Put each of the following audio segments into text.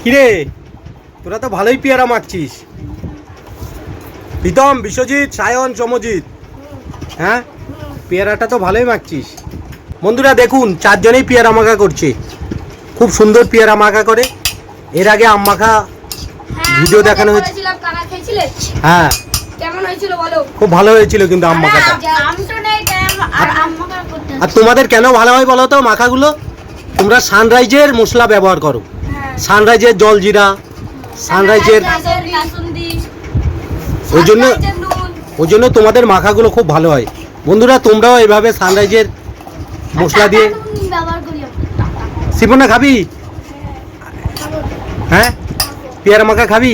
কিরে তোরা তো ভালোই পেয়ারা মাখছিস। প্রীতম, বিশ্বজিৎ, সায়ন, চমজিৎ, হ্যাঁ পেয়ারাটা তো ভালোই মাখছিস। বন্ধুরা দেখুন, চারজনেই পেয়ারা মাখা করছে। খুব সুন্দর পেয়ারা মাখা করে। এর আগে আম মাখা ভিডিও দেখানো হয়েছে। হ্যাঁ কেমন হয়েছিল বলো? খুব ভালো হয়েছিল কিন্তু আম মাখাটা। আর তোমাদের কেন ভালো হয় বলো তো মাখাগুলো? তোমরা সানরাইজের মশলা ব্যবহার করো, সানরাইজের জলজিরা, সানরাইজের, ওই জন্য তোমাদের মাখাগুলো খুব ভালো হয়। বন্ধুরা তোমরাও এইভাবে সানরাইজের মশলা দিয়ে। শিপনা খাবি? হ্যাঁ পেয়ারা মাখা খাবি?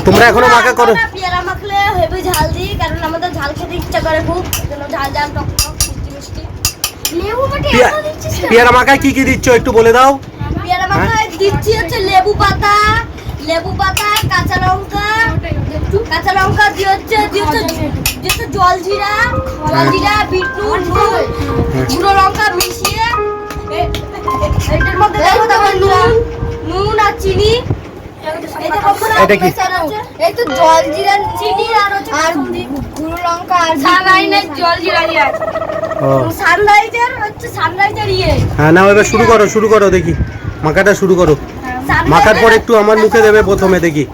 তোমরা এখনো মাখা করো? পেয়ারা মাখলে হেভি ঝাল দিই, কারণ আমাদের ঝাল খেতে ইচ্ছা করে খুব, জন্য ঝাল ঝাল টক টক মিষ্টি মিষ্টি। লেবু বাটা এত দিচ্ছিস? পেয়ারা মাখায় কি কি দিচ্ছ একটু বলে দাও। পেয়ারা মাখায় দিচ্ছি হচ্ছে লেবু পাতা, কাঁচা লঙ্কা দিয়ে হচ্ছে জলজিরা, বিটনুন, গুঁড়ো লঙ্কা মিশিয়ে এটার মধ্যে দেবো তারপর নুন আর চিনি। এটা কি? এই তো জলজিরা, চিনি আর গুঁড়ো লঙ্কা আর সানরাইজের জলজিরা দিয়ে আছে। সানরাইজের ইয়ে। হ্যাঁ নাও এবার শুরু করো দেখি, মাখাটা শুরু করো। মাখার পর একটু আমার মুখে দেবে প্রথমে, দেখি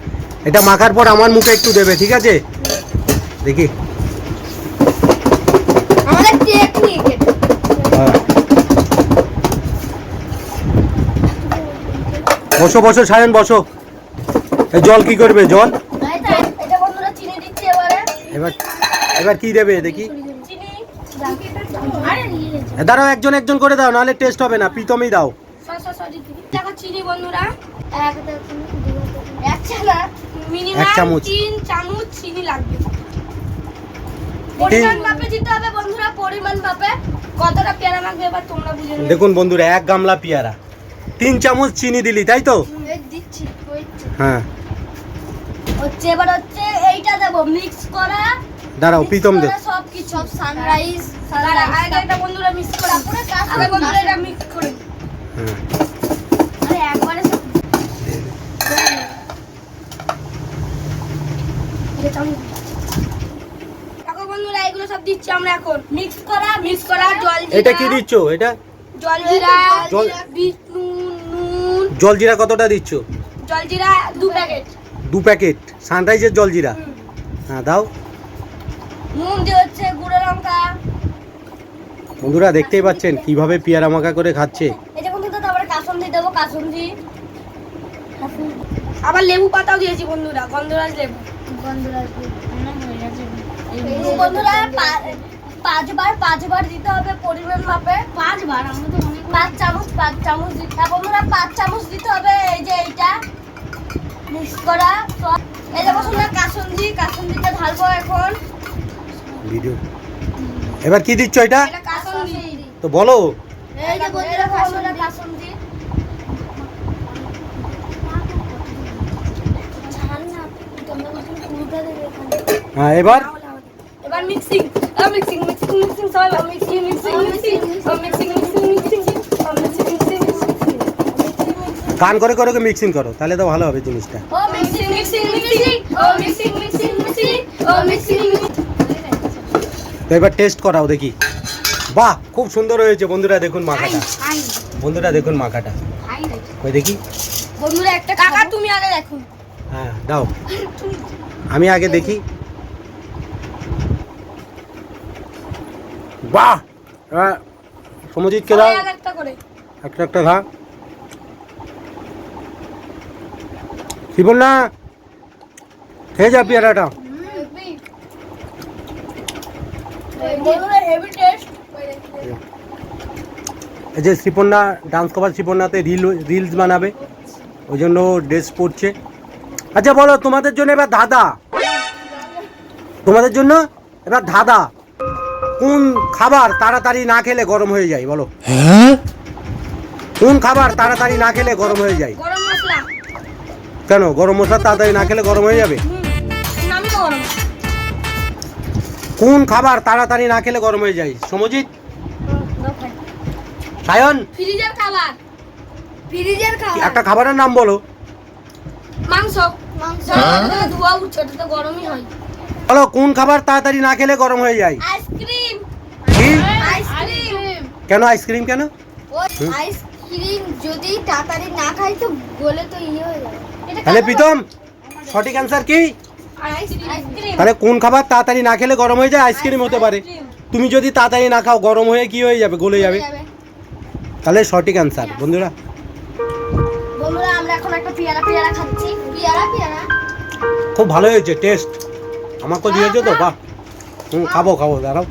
এটা মাখার পর আমার মুখে একটু দেবে, ঠিক আছে? দেখি আমাদের টেকনিক। বসো বসো সায়ন বসো। এই জল কি করবে? জল এটা বন্ধুরা চিনি দিচ্ছি এবারে। এবার কি দেবে দেখি? চিনি। দাঁড়াও, একজন একজন করে দাও, নাহলে টেস্ট হবে না। প্রীতমই দাও। দেখো চিনি বন্ধুরা, এক চামচ 3 চামচ চিনি লাগবে। পরিমাণ মাপে দিতে হবে বন্ধুরা, পরিমাণ মাপে। কতটা পেয়ারা মাখবে এবার তোমরা বুঝে নেবে। দেখুন বন্ধুরা, 1 গামলা পেয়ারা 3 চামচ চিনি দিলি, তাই তো? দিচ্ছি। হ্যাঁ হচ্ছে এবার হচ্ছে এইটা দেব মিক্স করা। দাঁড়াও প্রীতম দে। সব কিছু সব সানরাইজ আগে এটা বন্ধুরা মিক্স করা পুরো কাজ হবে বন্ধুরা, এটা মিক্স করে। হ্যাঁ আরে একবারে সব দেখো বন্ধুরা, এগুলো সব দিচ্ছি আমরা এখন। মিক্স করা জলজিরা। এটা কি দিচ্ছ? এটা জলজিরা, নুন। জলজিরা কতটা দিচ্ছ? জলজিরা 2 প্যাকেট। 2 প্যাকেট সানরাইজের জলজিরা। হ্যাঁ দাও। নুন দিয়ে হচ্ছে গুঁড়ো লঙ্কা। বন্ধুরা দেখতেই পাচ্ছেন কিভাবে পেয়ারা মাখা করে খাচ্ছে। এটা বন্ধুরা তারপরে কাসুন্দি দেবো, কাসুন্দি। আবার লেবু পাতাও দিয়েছি বন্ধুরা, গন্ধরাজ লেবু। বন্ধুরা 5 বার দিতে হবে পরিমাণ মাপে। 5 বার? আমরা তো অনেক 5 চামচ দিতে হবে বন্ধুরা, 5 চামচ দিতে হবে। এই যে এইটা মিক্স করা সব। এই যে বন্ধুরা কাসুন্দিটা ঢালবো এখন। ভিডিও এবার কি দিচ্ছ এটা? এটা কাসুন্দি তো বলো। এই যে বন্ধুরা কাসুন্দি। হ্যাঁ এবার মিক্সিং সব মিক্সিং। গান করে করে মিক্সিং করো, তাহলে তো ভালো হবে জিনিসটা। ও মিক্সিং। তো এবার টেস্ট করাও দেখি। বাহ খুব সুন্দর হয়েছে বন্ধুরা, দেখুন মাখাটা। বন্ধুরা দেখুন মাখাটা, ওই দেখি বন্ধুরা একটা কাকা তুমি আগে দেখো। হ্যাঁ দাও, আমি আগে দেখি। বাহ সমজিৎকে দাও একটা করে। একটা খা। শিবন্না খেয়ে যা পেয়ারাটা। এই যে শ্রীপর্ণা ডান্স কভার, শ্রীপর্ণাতে রিলস বানাবে, ওই জন্য ড্রেস পরছে। আচ্ছা বলো, তোমাদের জন্য এবার ধাঁধা। কোন খাবার তাড়াতাড়ি না খেলে গরম হয়ে যায় বলো? কোন খাবার তাড়াতাড়ি না খেলে গরম হয়ে যায়? গরম মশলা। কেন গরম মশলা তাড়াতাড়ি না খেলে গরম হয়ে যাবে? কোন খাবার তাড়াতাড়ি না খেলে গরম হয়ে যায়? সমজিৎ, সায়ন? ফ্রিজের খাবার। ফ্রিজের খাবার। একটা খাবারের নাম বলো। মাংস। মাংস ধোয়া উঠছে, ওটা তো গরমই হয়। বলো কোন খাবার তাড়াতাড়ি না খেলে গরম হয়ে যায়? আইসক্রিম। কি? আইসক্রিম। কেন আইসক্রিম কেন? ওই আইসক্রিম যদি তাড়াতাড়ি না খাই তো গলে তো ইয়ে হয়ে যাবে। তাহলে প্রীতম সঠিক অ্যান্সার কি? আইসক্রিম। তাহলে কোন খাবার তাড়াতাড়ি না খেলে গরম হয়ে যায়? আইসক্রিম হতে পারে। তুমি যদি তাড়াতাড়ি না খাও গরম হয়ে কি হয়ে যাবে? গলে যাবে। তাহলে সঠিক অ্যান্সার বন্ধুরা। বন্ধুরা আমরা এখন একটা পেয়ারা খাচ্ছি। পেয়ারা খুব ভালো হয়েছে টেস্ট। আমাকে দিয়েছো তো, বাহ। খাবো দাঁড়াও।